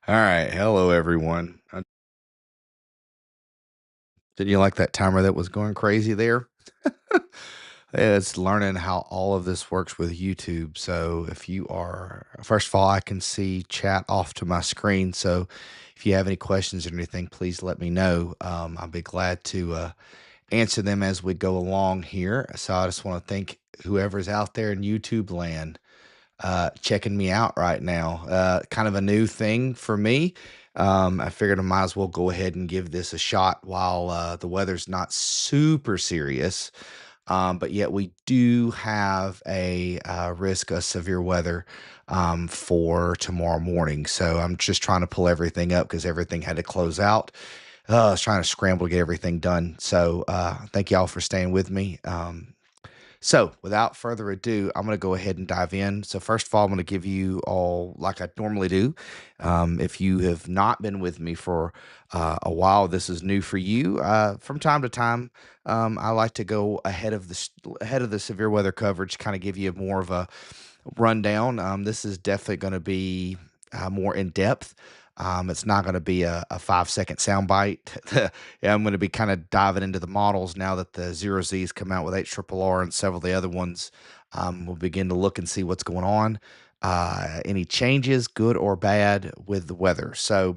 All right. Hello, everyone. Didn't you like that timer that was going crazy there? It's learning how all of this works with YouTube. So, if you are, first of all, I can see chat off to my screen. So, if you have any questions or anything, please let me know. I'll be glad to answer them as we go along here. So, I just want to thank whoever's out there in YouTube land checking me out right now. Kind of a new thing for me. I figured I might as well go ahead and give this a shot while the weather's not super serious. But yet we do have a risk of severe weather for tomorrow morning. So I'm just trying to pull everything up because everything had to close out. I was trying to scramble to get everything done. So thank y'all for staying with me. So, without further ado, I'm going to go ahead and dive in. So, first of all, I'm going to give you all, like I normally do. If you have not been with me for a while, this is new for you. From time to time, I like to go ahead of the severe weather coverage, kind of give you more of a rundown. This is definitely going to be more in depth. It's not going to be a 5 second soundbite. Yeah, I'm going to be kind of diving into the models now that the zero Z's come out with HRRR and several of the other ones. We'll begin to look and see what's going on. Any changes, good or bad, with the weather. So,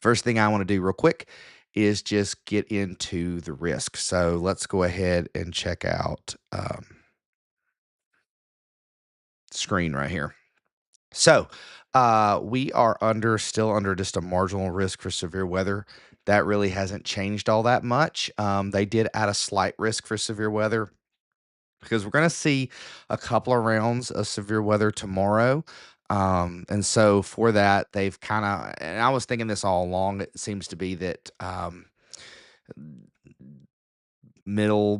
first thing I want to do real quick is just get into the risk. So, let's go ahead and check out screen right here. So, we are still under just a marginal risk for severe weather. That really hasn't changed all that much. They did add a slight risk for severe weather because we're going to see a couple of rounds of severe weather tomorrow. And so for that, they've kind of, and I was thinking this all along, it seems to be that middle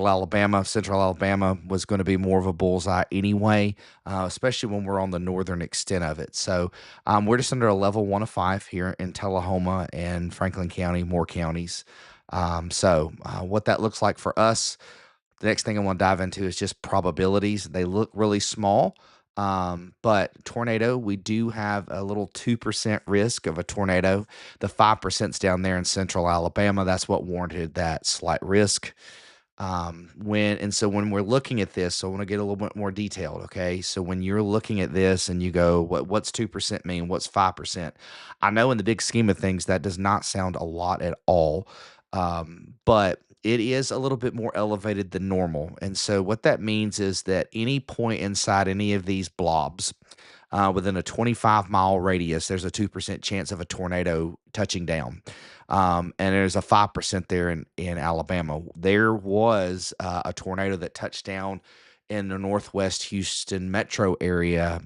Alabama, central Alabama was going to be more of a bullseye anyway, especially when we're on the northern extent of it. So we're just under a level 1 of 5 here in Tullahoma and Franklin County, more counties. What that looks like for us, the next thing I want to dive into is just probabilities. They look really small. But tornado, we do have a little 2% risk of a tornado. The 5%'s down there in central Alabama. That's what warranted that slight risk. When we're looking at this, so I want to get a little bit more detailed. Okay. So when you're looking at this and you go, what's 2% mean? What's 5%? I know in the big scheme of things, that does not sound a lot at all. But it is a little bit more elevated than normal. And so what that means is that any point inside any of these blobs, within a 25-mile radius, there's a 2% chance of a tornado touching down. And there's a 5% there in Alabama. There was a tornado that touched down in the Northwest Houston metro area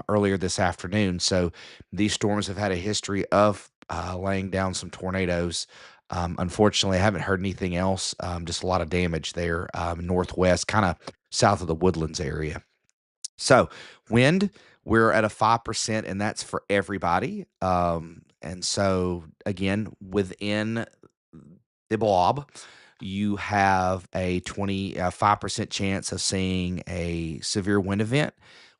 earlier this afternoon. So these storms have had a history of laying down some tornadoes. Unfortunately, I haven't heard anything else. Just a lot of damage there, northwest, kind of south of the Woodlands area. So, wind, we're at a 5%, and that's for everybody. And so, again, within the blob, you have a 25% chance of seeing a severe wind event,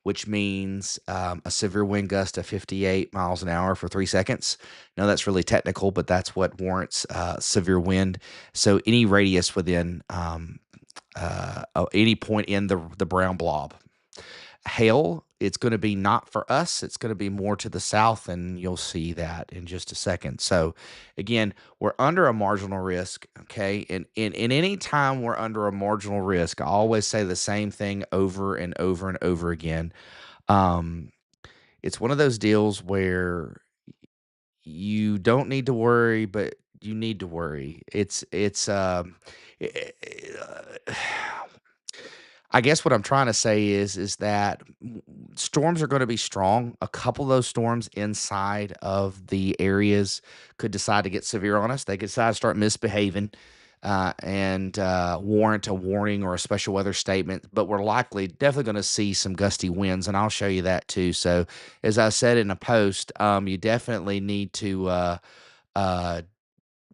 which means a severe wind gust of 58 miles an hour for 3 seconds. Now, that's really technical, but that's what warrants severe wind. So, any radius within any point in the brown blob. Hail, it's going to be not for us. It's going to be more to the south, and you'll see that in just a second. So, again, we're under a marginal risk. Okay, and in any time we're under a marginal risk, I always say the same thing over and over and over again. Um, it's one of those deals where you don't need to worry, but you need to worry. I- I- I guess what I'm trying to say is that storms are going to be strong. A couple of those storms inside of the areas could decide to get severe on us. They could decide to start misbehaving and warrant a warning or a special weather statement. But we're definitely going to see some gusty winds, and I'll show you that too. So, as I said in a post, you definitely need to uh,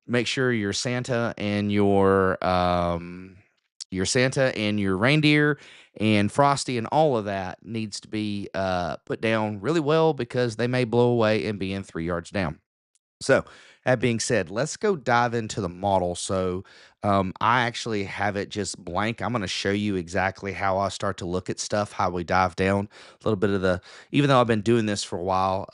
make sure your Santa and your your Santa and your reindeer and Frosty and all of that needs to be put down really well because they may blow away and be in 3 yards down. So, that being said, let's go dive into the model. So, I actually have it just blank. I'm going to show you exactly how I start to look at stuff, how we dive down a little bit of the, even though I've been doing this for a while,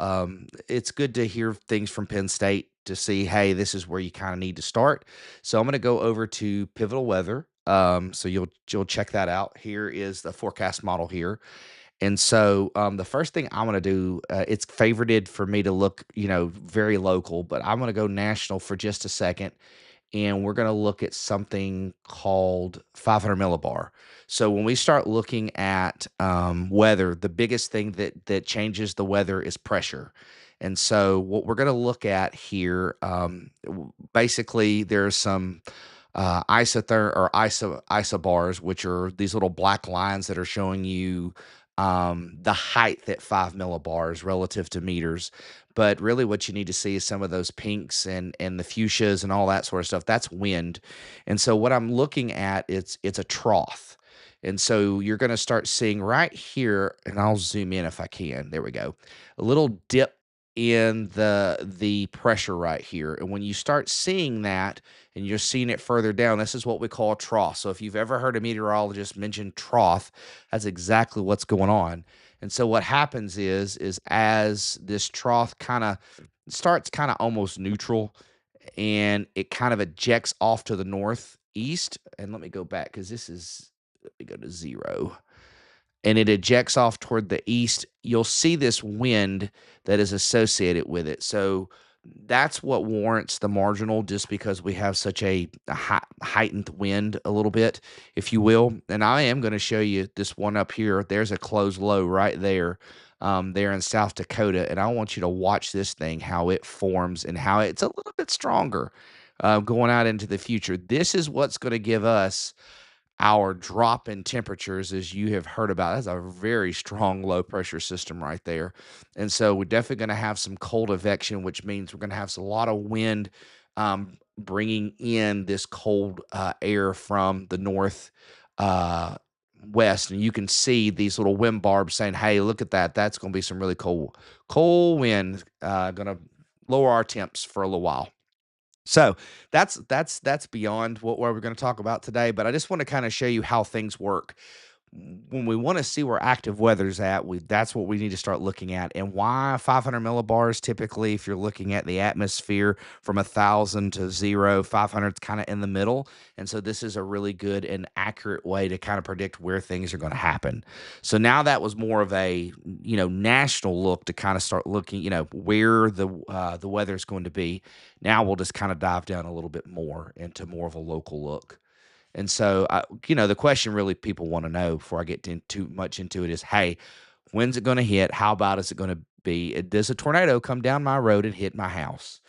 it's good to hear things from Penn State to see, hey, this is where you kind of need to start. So, I'm going to go over to Pivotal Weather. So you'll check that out. Here is the forecast model here. And so, the first thing I'm gonna do, it's favorited for me to look, very local, but I'm gonna go national for just a second, and we're gonna look at something called 500 millibar. So when we start looking at weather, the biggest thing that changes the weather is pressure. And so what we're gonna look at here, basically, there's some isotherm or isobars, which are these little black lines that are showing you the height at 5 millibars relative to meters. But really, what you need to see is some of those pinks and the fuchsias and all that sort of stuff. That's wind. And so what I'm looking at, it's a trough. And so you're going to start seeing right here, and I'll zoom in if I can. There we go. A little dip in the pressure right here. And when you start seeing that and you're seeing it further down, this is what we call a trough. So if you've ever heard a meteorologist mention trough, that's exactly what's going on. And so what happens is as this trough kind of starts kind of almost neutral and it kind of ejects off to the northeast. And let me go back because let me go to 0 and it ejects off toward the east, you'll see this wind that is associated with it. So that's what warrants the marginal, just because we have such a heightened wind, a little bit, if you will. And I am going to show you this one up here. There's a closed low right there, there in South Dakota. And I want you to watch this thing, how it forms and how it's a little bit stronger going out into the future. This is what's going to give us our drop in temperatures, as you have heard about. That's a very strong low pressure system right there. And so we're definitely going to have some cold advection, which means we're going to have a lot of wind bringing in this cold air from the north west. And you can see these little wind barbs saying, hey, look at that. That's going to be some really cold wind, going to lower our temps for a little while. So that's beyond what we're going to talk about today, but I just want to kind of show you how things work. When we want to see where active weather's at, that's what we need to start looking at. And why 500 millibars? Typically, if you're looking at the atmosphere from 1,000 to 0, 500 is kind of in the middle. And so this is a really good and accurate way to kind of predict where things are going to happen. So now that was more of a national look to kind of start looking where the weather is going to be. Now we'll just kind of dive down a little bit more into more of a local look. And so, the question really people want to know before I get too much into it is, hey, when's it going to hit? How about is it going to be? Does a tornado come down my road and hit my house?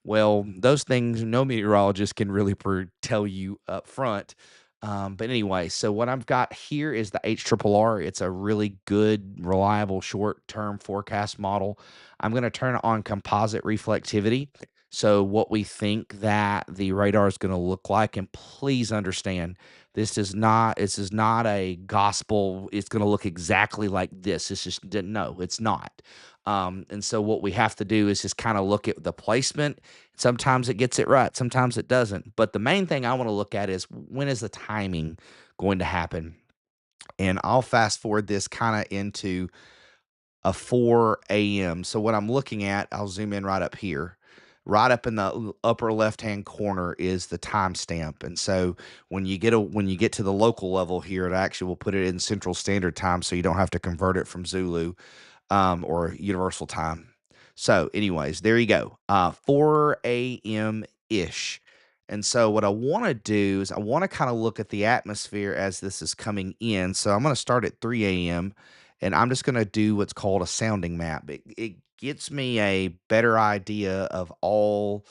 Well, those things no meteorologist can really tell you up front. But anyway, so what I've got here is the HRRR. It's a really good, reliable short-term forecast model. I'm going to turn on composite reflectivity. So what we think that the radar is going to look like, and please understand, this is not a gospel. It's going to look exactly like this. It's just no, it's not. And so what we have to do is just kind of look at the placement. Sometimes it gets it right, sometimes it doesn't. But the main thing I want to look at is when is the timing going to happen? And I'll fast forward this kind of into a 4 a.m. So what I'm looking at, I'll zoom in right up here. Right up in the upper left-hand corner is the timestamp. And so when you get to the local level here, it actually will put it in Central Standard Time, so you don't have to convert it from Zulu or Universal Time. So, anyways, there you go. 4 a.m. ish. And so, what I want to do is I want to kind of look at the atmosphere as this is coming in. So, I'm going to start at 3 a.m. and I'm just going to do what's called a sounding map. It gets me a better idea of all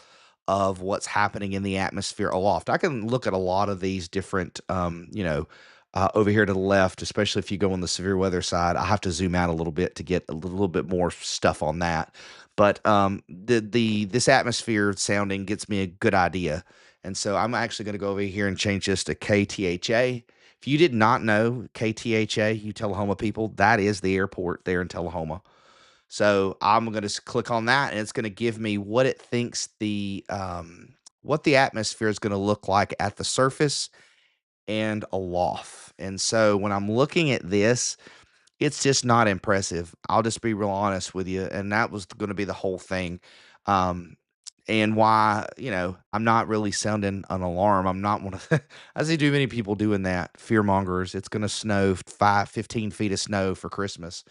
of what's happening in the atmosphere aloft. I can look at a lot of these different, over here to the left, especially if you go on the severe weather side. I have to zoom out a little bit to get a little bit more stuff on that. But this atmosphere sounding gets me a good idea. And so I'm actually going to go over here and change this to KTHA. If you did not know KTHA, you Tullahoma people, that is the airport there in Tullahoma. So I'm going to click on that, and it's going to give me what it thinks what the atmosphere is going to look like at the surface and aloft. And so when I'm looking at this, it's just not impressive. I'll just be real honest with you, and that was gonna be the whole thing, um, and why, I'm not really sounding an alarm. I'm not one of I see too many people doing that, fear mongers. It's gonna snow 15 feet of snow for Christmas.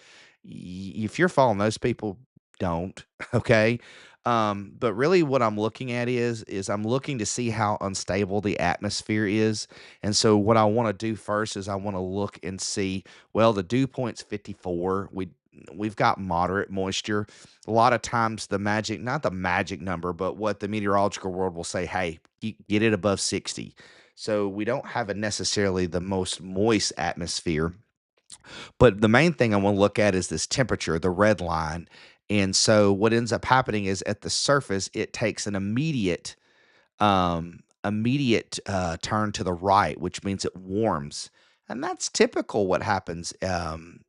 If you're following those people, don't, okay? But really what I'm looking at is I'm looking to see how unstable the atmosphere is, and so what I wanna do first is I wanna look and see, well, the dew point's 54. We've got moderate moisture. A lot of times the magic, not the magic number, but what the meteorological world will say, hey, get it above 60. So we don't have a necessarily the most moist atmosphere. But the main thing I want to look at is this temperature, the red line. And so what ends up happening is at the surface, it takes an immediate turn to the right, which means it warms. And that's typical what happens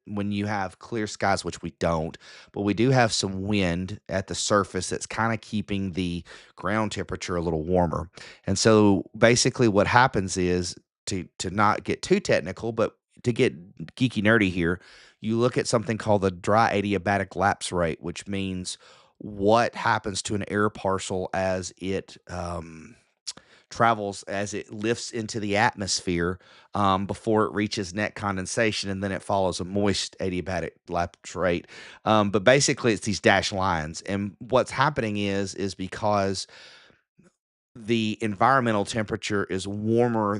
when you have clear skies, which we don't, but we do have some wind at the surface that's kind of keeping the ground temperature a little warmer. And so basically what happens is to not get too technical, but to get geeky nerdy here, you look at something called the dry adiabatic lapse rate, which means what happens to an air parcel as it travels as it lifts into the atmosphere before it reaches net condensation, and then it follows a moist adiabatic lapse rate. But basically, it's these dashed lines, and what's happening is because the environmental temperature is warmer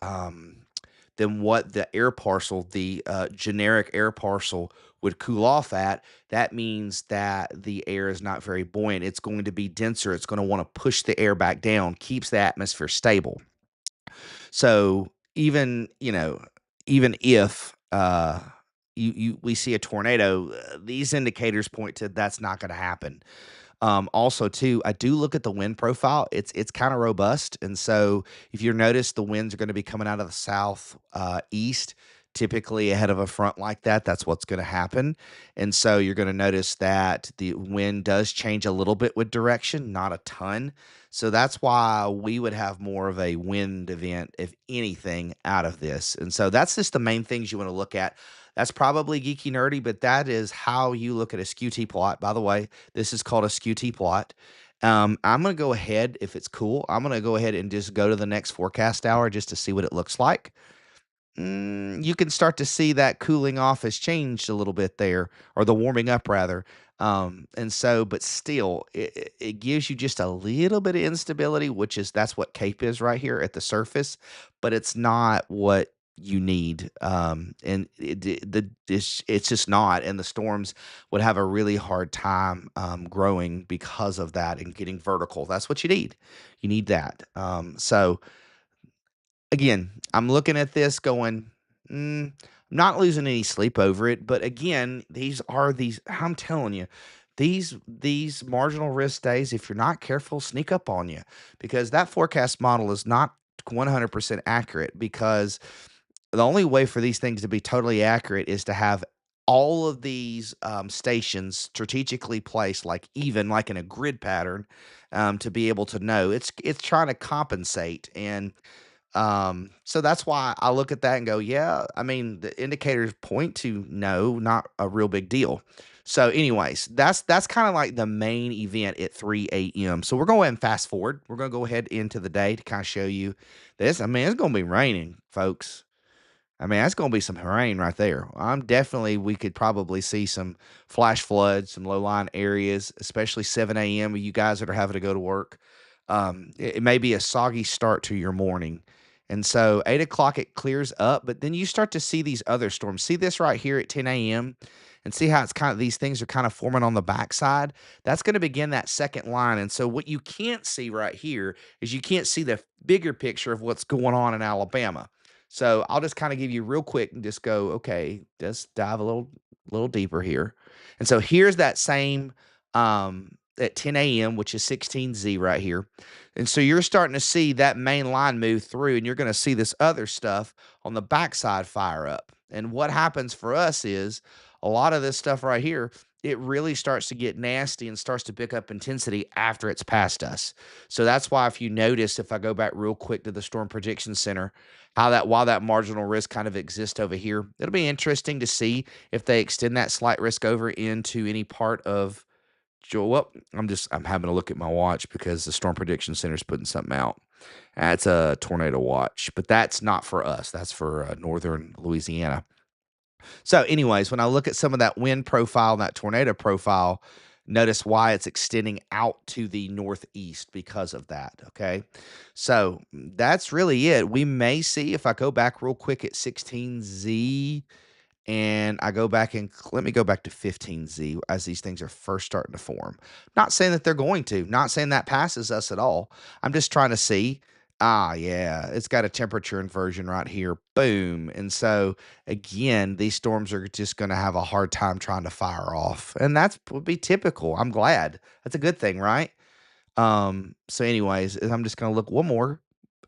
um, than what the air parcel, the generic air parcel, would cool off at. That means that the air is not very buoyant. It's going to be denser. It's going to want to push the air back down, keeps the atmosphere stable. So even if we see a tornado, these indicators point to that's not going to happen. Also too, I do look at the wind profile. It's kind of robust, and so if you notice, the winds are going to be coming out of the south east, typically ahead of a front like that. That's what's going to happen, and so you're going to notice that the wind does change a little bit with direction, not a ton. So that's why we would have more of a wind event, if anything, out of this. And so that's just the main things you want to look at. That's probably geeky nerdy, but that is how you look at a skew plot. By the way, this is called a skew plot. I'm going to go ahead, if it's cool, I'm going to go ahead and just go to the next forecast hour just to see what it looks like. You can start to see that cooling off has changed a little bit there, or the warming up rather. And so, but still, it gives you just a little bit of instability, which is that's what CAPE is right here at the surface, but it's not what you need. And it's just not. And the storms would have a really hard time growing because of that and getting vertical. That's what you need. You need that. So again, I'm looking at this going, I'm not losing any sleep over it. But again, I'm telling you, these marginal risk days, if you're not careful, sneak up on you, because that forecast model is not 100% accurate, because the only way for these things to be totally accurate is to have all of these stations strategically placed, like even like in a grid pattern, to be able to know it's trying to compensate. And so that's why I look at that and go, yeah, I mean, the indicators point to no, not a real big deal. So, anyways, that's kind of like the main event at 3 a.m. So we're going to go ahead and fast forward. We're going to go ahead into the day to kind of show you this. I mean, it's going to be raining, folks. I mean, that's gonna be some rain right there. We could probably see some flash floods, some low-lying areas, especially 7 a.m. with you guys that are having to go to work. It may be a soggy start to your morning. And so 8 o'clock it clears up, but then you start to see these other storms. See this right here at 10 a.m. and see how it's kind of these things are kind of forming on the backside. That's going to begin that second line. And so what you can't see right here is you can't see the bigger picture of what's going on in Alabama. So I'll just kind of give you real quick and just go, okay, just dive a little deeper here. And so here's that same at 10 a.m., which is 16Z right here. And so you're starting to see that main line move through, and you're going to see this other stuff on the backside fire up. And what happens for us is a lot of this stuff right here, it really starts to get nasty and starts to pick up intensity after it's past us. So that's why if you notice, if I go back real quick to the Storm Prediction Center, how that while that marginal risk kind of exists over here, it'll be interesting to see if they extend that slight risk over into any part of well, I'm having to look at my watch because the Storm Prediction Center is putting something out. That's a tornado watch, but that's not for us. That's for northern Louisiana. So, anyways, when I look at some of that wind profile and that tornado profile, notice why it's extending out to the northeast because of that. Okay. So that's really it. We may see if I go back real quick at 16Z and I go back and let me go back to 15Z as these things are first starting to form. Not saying that they're going to, not saying that passes us at all. I'm just trying to see. Yeah, it's got a temperature inversion right here. Boom. And so, again, these storms are just going to have a hard time trying to fire off. And that's would be typical. I'm glad. That's a good thing, right? So anyways, I'm just gonna look one more.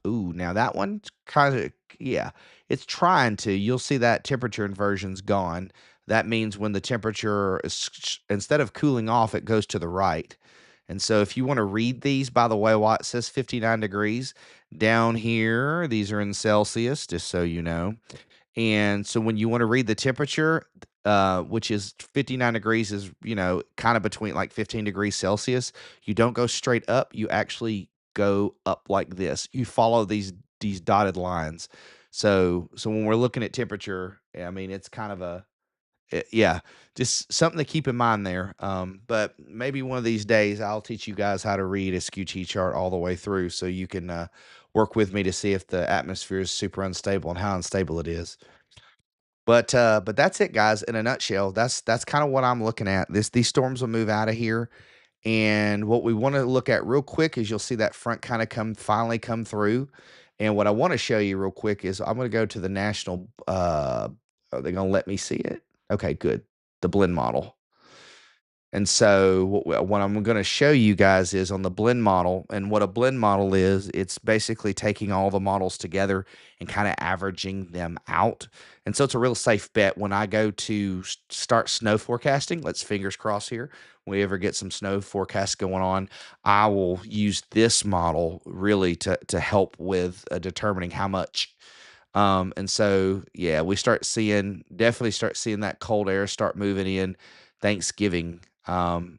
Ooh, now that one's kind of yeah, it's trying to. You'll see that temperature inversion's gone. That means when the temperature is instead of cooling off, it goes to the right. And so if you want to read these, by the way, while it says 59 degrees down here, these are in Celsius, just so you know. And so when you want to read the temperature, which is 59 degrees is, kind of between like 15 degrees Celsius, you don't go straight up. You actually go up like this. You follow these dotted lines. So when we're looking at temperature, I mean, it's kind of yeah, just something to keep in mind there. But maybe one of these days I'll teach you guys how to read a skew chart all the way through so you can work with me to see if the atmosphere is super unstable and how unstable it is. But that's it, guys. In a nutshell, that's kind of what I'm looking at. These storms will move out of here, and what we want to look at real quick is you'll see that front kind of finally come through. And what I want to show you real quick is I'm going to go to the national. Are they going to let me see it? Okay, good. The blend model. And so what I'm going to show you guys is on the blend model, and what a blend model is, it's basically taking all the models together and kind of averaging them out. And so it's a real safe bet when I go to start snow forecasting. Let's fingers crossed here. We ever get some snow forecast going on, I will use this model really to help with determining how much. And so, yeah, definitely start seeing that cold air start moving in Thanksgiving. And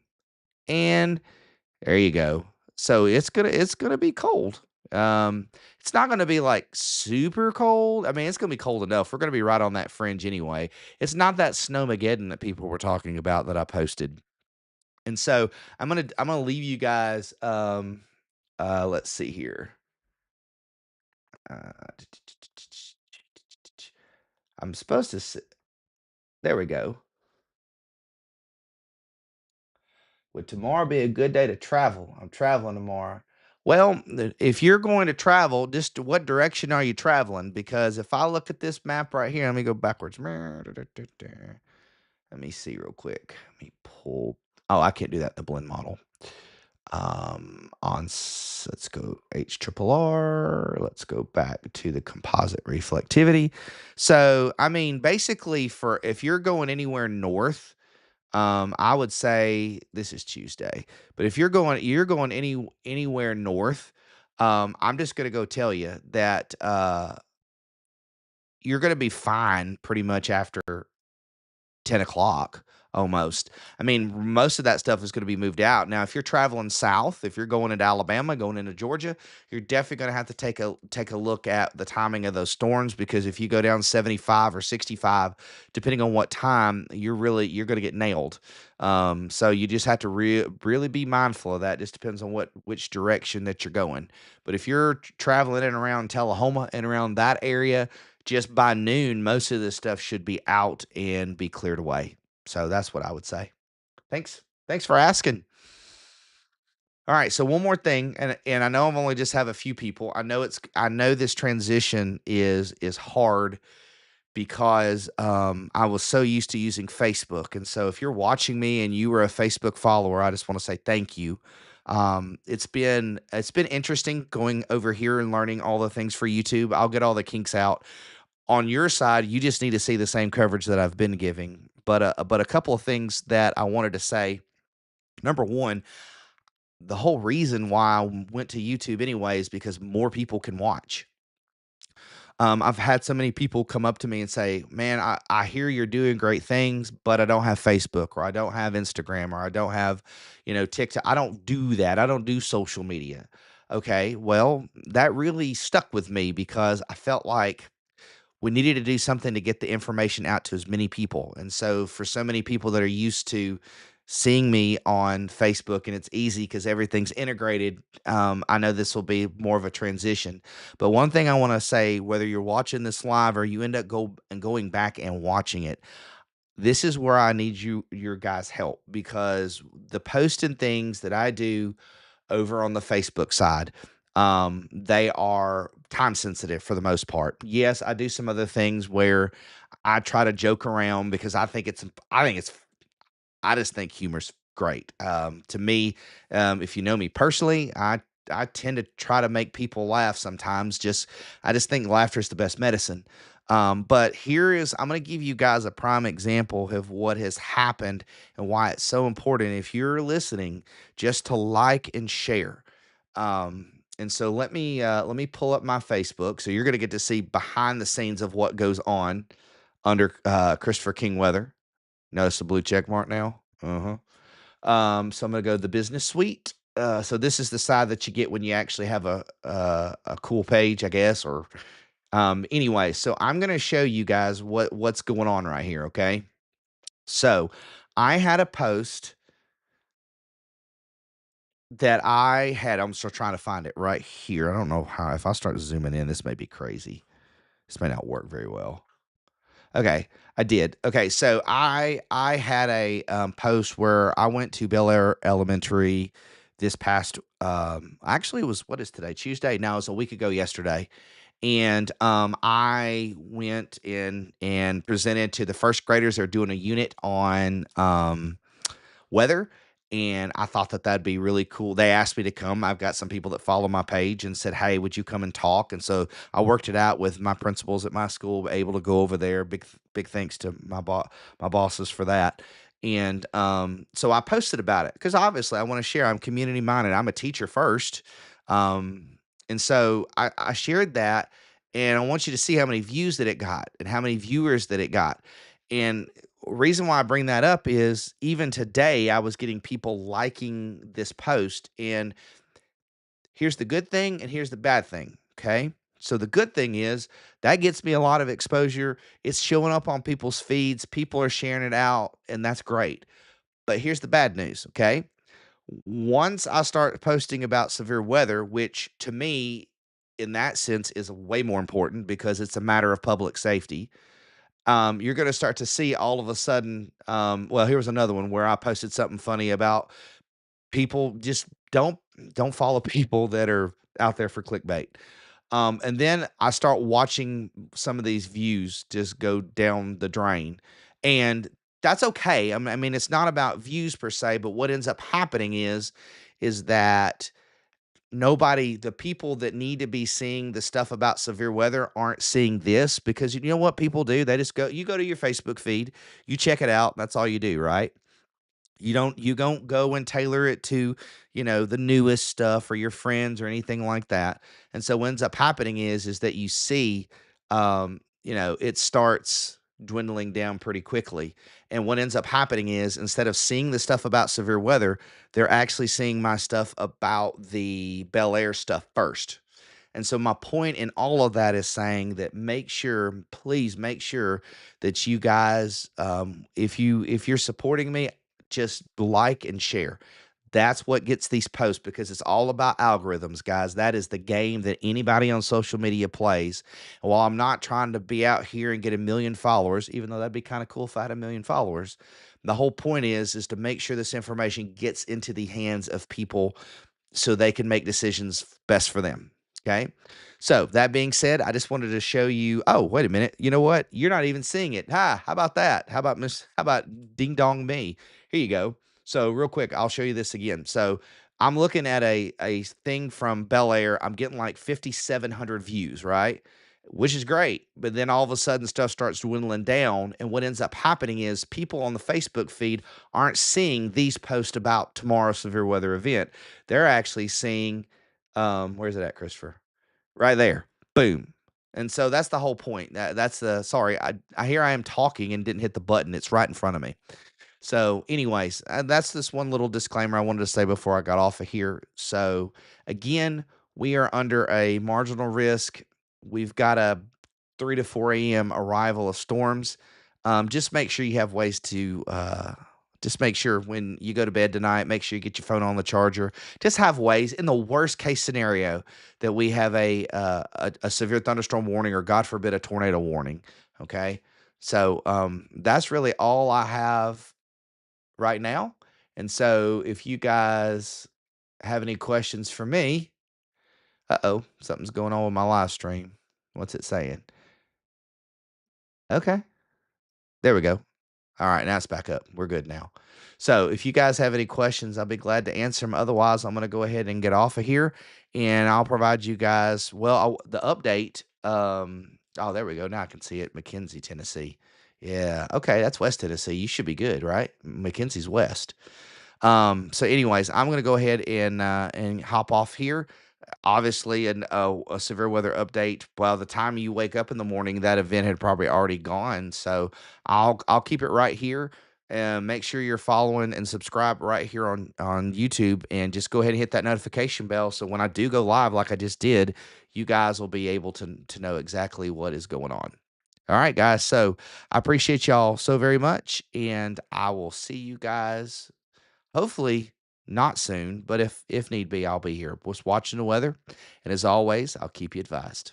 there you go. So it's gonna be cold. It's not gonna be like super cold. I mean, it's gonna be cold enough. We're gonna be right on that fringe anyway. It's not that snowmageddon that people were talking about that I posted. And so I'm gonna leave you guys. Let's see here. Uh, I'm supposed to. There we go. Would tomorrow be a good day to travel? I'm traveling tomorrow. Well, if you're going to travel, just what direction are you traveling? Because if I look at this map right here, let me go backwards. Let me see real quick. Let me pull. Oh, I can't do that in the blend model. Let's go HRRR. Let's go back to the composite reflectivity. So, I mean, basically, for if you're going anywhere north, I would say this is Tuesday, but if you're going anywhere north, I'm just gonna go tell you that you're gonna be fine pretty much after 10 o'clock almost. I mean, most of that stuff is going to be moved out. Now, if you're traveling south, if you're going into Alabama, going into Georgia, you're definitely going to have to take a look at the timing of those storms because if you go down 75 or 65, depending on what time, you're going to get nailed. So you just have to really be mindful of that. Just depends on which direction that you're going. But if you're traveling in around Tullahoma and around that area, just by noon, most of this stuff should be out and be cleared away. So that's what I would say. Thanks. Thanks for asking. All right, so one more thing, and I know I've only just have a few people. I know this transition is hard because I was so used to using Facebook. And so if you're watching me and you were a Facebook follower, I just want to say thank you. It's been interesting going over here and learning all the things for YouTube. I'll get all the kinks out. On your side, you just need to see the same coverage that I've been giving. But a couple of things that I wanted to say. Number one, the whole reason why I went to YouTube anyway is because more people can watch. I've had so many people come up to me and say, "Man, I hear you're doing great things, but I don't have Facebook or I don't have Instagram or I don't have, TikTok. I don't do that. I don't do social media." Okay, well, that really stuck with me because I felt like we needed to do something to get the information out to as many people. And so for so many people that are used to seeing me on Facebook and it's easy because everything's integrated, I know this will be more of a transition. But one thing I want to say, whether you're watching this live or you end up going back and watching it, this is where I need your guys' help because the posting things that I do over on the Facebook side. They are time sensitive for the most part. Yes, I do some other things where I try to joke around because I just think humor's great. To me, if you know me personally, I tend to try to make people laugh sometimes. I just think laughter is the best medicine. But I'm going to give you guys a prime example of what has happened and why it's so important. If you're listening, just to like and share. And so let me pull up my Facebook. So you're going to get to see behind the scenes of what goes on under Christopher King Weather. Notice the blue check mark now? Uh-huh. So I'm gonna go to the business suite. So this is the side that you get when you actually have a cool page, I guess, or anyway. So I'm gonna show you guys what's going on right here. Okay. So I had a post that I had. I'm still trying to find it right here. I don't know how. If I start zooming in, this may be crazy. This may not work very well. Okay, I did. Okay, so I had a post where I went to Bel Air Elementary this past actually it was what is today? Tuesday. Now it's a week ago yesterday. And I went in and presented to the first graders. They're doing a unit on weather. And I thought that that'd be really cool. They asked me to come. I've got some people that follow my page and said, "Hey, would you come and talk?" And so I worked it out with my principals at my school, able to go over there. Big thanks to my bosses for that. And so I posted about it because obviously I want to share. I'm community minded. I'm a teacher first, and so I shared that, and I want you to see how many views that it got and how many viewers that it got. And reason why I bring that up is even today I was getting people liking this post. And here's the good thing and here's the bad thing. Okay. So the good thing is that gets me a lot of exposure. It's showing up on people's feeds. People are sharing it out, and that's great. But here's the bad news. Okay. Once I start posting about severe weather, which to me, in that sense, is way more important because it's a matter of public safety, you're going to start to see all of a sudden. Well, here was another one where I posted something funny about people just don't follow people that are out there for clickbait. And then I start watching some of these views just go down the drain, and that's okay. I mean, it's not about views per se, but what ends up happening is that the people that need to be seeing the stuff about severe weather aren't seeing this because you know what people do? You go to your Facebook feed, you check it out, that's all you do, right? You don't go and tailor it to, the newest stuff or your friends or anything like that. And so what ends up happening is that you see, it starts dwindling down pretty quickly. And what ends up happening is instead of seeing the stuff about severe weather, they're actually seeing my stuff about the Bel Air stuff first. And so my point in all of that is saying that please make sure that you guys, if you're supporting me, just like and share. That's what gets these posts because it's all about algorithms, guys. That is the game that anybody on social media plays. And while I'm not trying to be out here and get a million followers, even though that'd be kind of cool if I had a million followers, the whole point is to make sure this information gets into the hands of people so they can make decisions best for them. Okay. So that being said, I just wanted to show you. Oh, wait a minute. You know what? You're not even seeing it. Ha! How about that? How about ding dong me? Here you go. So real quick, I'll show you this again. So I'm looking at a thing from Bel Air. I'm getting like 5,700 views, right? Which is great. But then all of a sudden stuff starts dwindling down. And what ends up happening is people on the Facebook feed aren't seeing these posts about tomorrow's severe weather event. They're actually seeing where's it at, Christopher? Right there. Boom. And so that's the whole point. That's the sorry. I here I am talking and didn't hit the button. It's right in front of me. So, anyways, that's this one little disclaimer I wanted to say before I got off of here. So, again, we are under a marginal risk. We've got a 3 to 4 a.m. arrival of storms. Just make sure you have ways to, just make sure when you go to bed tonight, make sure you get your phone on the charger. Just have ways in the worst case scenario that we have a severe thunderstorm warning or, God forbid, a tornado warning. Okay. So that's really all I have right now. And so if you guys have any questions for me, uh-oh, something's going on with my live stream. What's it saying? Okay. There we go. All right, now it's back up. We're good now. So if you guys have any questions, I'll be glad to answer them. Otherwise, I'm going to go ahead and get off of here, and I'll provide you guys, well, the update. Oh, there we go. Now I can see it. McKenzie, Tennessee. Yeah. Okay, that's West Tennessee. You should be good, right? McKenzie's West. So anyways, I'm going to go ahead and hop off here. Obviously, a severe weather update. By the time you wake up in the morning, that event had probably already gone. So I'll keep it right here. And make sure you're following and subscribe right here on YouTube, and just go ahead and hit that notification bell. So when I do go live, like I just did, you guys will be able to know exactly what is going on. All right, guys. So I appreciate y'all so very much, and I will see you guys hopefully not soon, but if need be, I'll be here. Just watching the weather, and as always, I'll keep you advised.